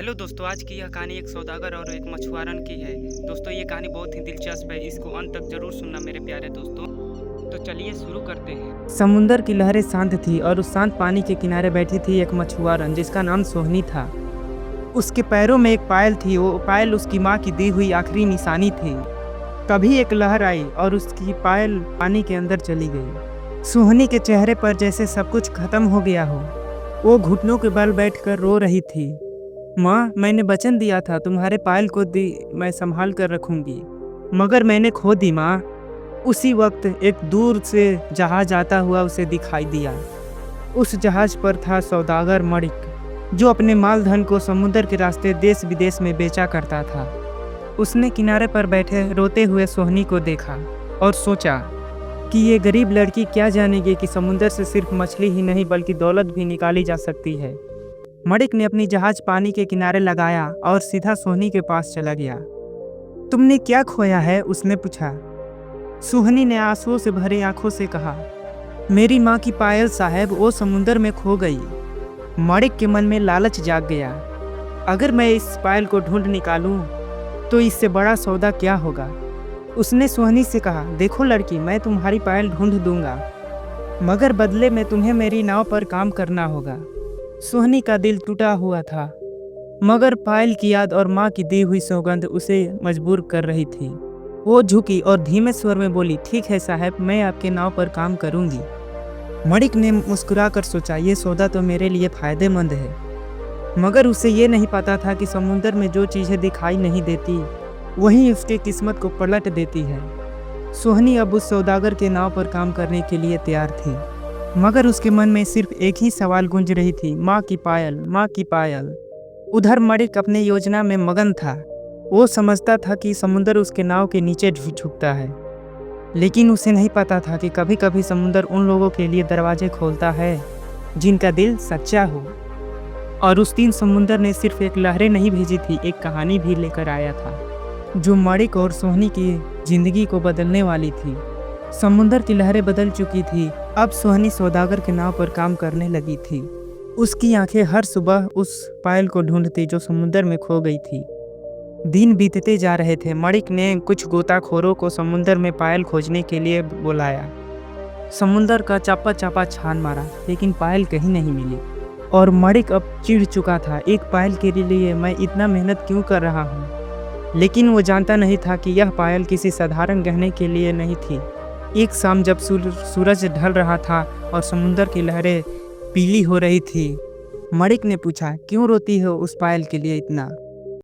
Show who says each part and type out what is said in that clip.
Speaker 1: Hello दोस्तों, आज की यह कहानी एक सौदागर और एक मछुआरन की है। दोस्तों, ये कहानी बहुत ही दिलचस्प है, इसको अंत तक जरूर सुनना मेरे प्यारे दोस्तों। तो चलिए शुरू करते हैं। समुंदर की लहरें शांत थी और उस शांत पानी के किनारे बैठी थी एक मछुआरन जिसका नाम सोहनी था। उसके पैरों में एक पायल थी, वो पायल उसकी माँ की दी हुई आखिरी निशानी थी। तभी एक लहर आई और उसकी पायल पानी के अंदर चली गई। सोहनी के चेहरे पर जैसे सब कुछ खत्म हो गया हो। वो घुटनों के बल बैठकर रो रही थी। माँ, मैंने वचन दिया था तुम्हारे पायल को मैं संभाल कर रखूंगी, मगर मैंने खो दी माँ। उसी वक्त एक दूर से जहाज आता हुआ उसे दिखाई दिया। उस जहाज पर था सौदागर मणिक, जो अपने माल धन को समुद्र के रास्ते देश विदेश में बेचा करता था। उसने किनारे पर बैठे रोते हुए सोहनी को देखा और सोचा कि ये गरीब लड़की क्या जानेगी कि समुद्र से सिर्फ मछली ही नहीं बल्कि दौलत भी निकाली जा सकती है। मणिक ने अपनी जहाज पानी के किनारे लगाया और सीधा सोहनी के पास चला गया। तुमने क्या खोया है? उसने पूछा। सोहनी ने आंसुओं से भरी आंखों से कहा, मेरी माँ की पायल साहब, वो समुद्र में खो गई। मणिक के मन में लालच जाग गया। अगर मैं इस पायल को ढूंढ निकालूं तो इससे बड़ा सौदा क्या होगा। उसने सोहनी से कहा, देखो लड़की, मैं तुम्हारी पायल ढूंढ दूंगा, मगर बदले में तुम्हें मेरी नाव पर काम करना होगा। सोहनी का दिल टूटा हुआ था, मगर पायल की याद और माँ की दी हुई सौगंध उसे मजबूर कर रही थी। वो झुकी और धीमे स्वर में बोली, ठीक है साहब, मैं आपके नाव पर काम करूंगी। मणिक ने मुस्कुराकर सोचा, ये सौदा तो मेरे लिए फायदेमंद है, मगर उसे ये नहीं पता था कि समुद्र में जो चीज़ें दिखाई नहीं देती वही उसकी किस्मत को पलट देती है। सोहनी अब उस सौदागर के नाव पर काम करने के लिए तैयार थी, मगर उसके मन में सिर्फ एक ही सवाल गूंज रही थी, माँ की पायल, माँ की पायल। उधर मणिक अपने योजना में मगन था। वो समझता था कि समुद्र उसके नाव के नीचे झुकता है, लेकिन उसे नहीं पता था कि कभी कभी समुद्र उन लोगों के लिए दरवाजे खोलता है जिनका दिल सच्चा हो। और उस दिन समुद्र ने सिर्फ एक लहरें नहीं भेजी थी, एक कहानी भी लेकर आया था जो मणिक और सोहनी की जिंदगी को बदलने वाली थी। समुद्र की लहरें बदल चुकी थी। अब सोहनी सौदागर के नाव पर काम करने लगी थी। उसकी आंखें हर सुबह उस पायल को ढूंढती जो समुद्र में खो गई थी। दिन बीतते जा रहे थे। मणिक ने कुछ गोताखोरों को समुद्र में पायल खोजने के लिए बुलाया। समुद्र का चापा चापा छान मारा, लेकिन पायल कहीं नहीं मिली। और मणिक अब चिढ़ चुका था, एक पायल के लिए मैं इतना मेहनत क्यों कर रहा हूँ। लेकिन वो जानता नहीं था कि यह पायल किसी साधारण गहने के लिए नहीं थी। एक शाम जब सूरज ढल रहा था और समुद्र की लहरें पीली हो रही थी, मणिक ने पूछा, क्यों रोती हो उस पायल के लिए इतना?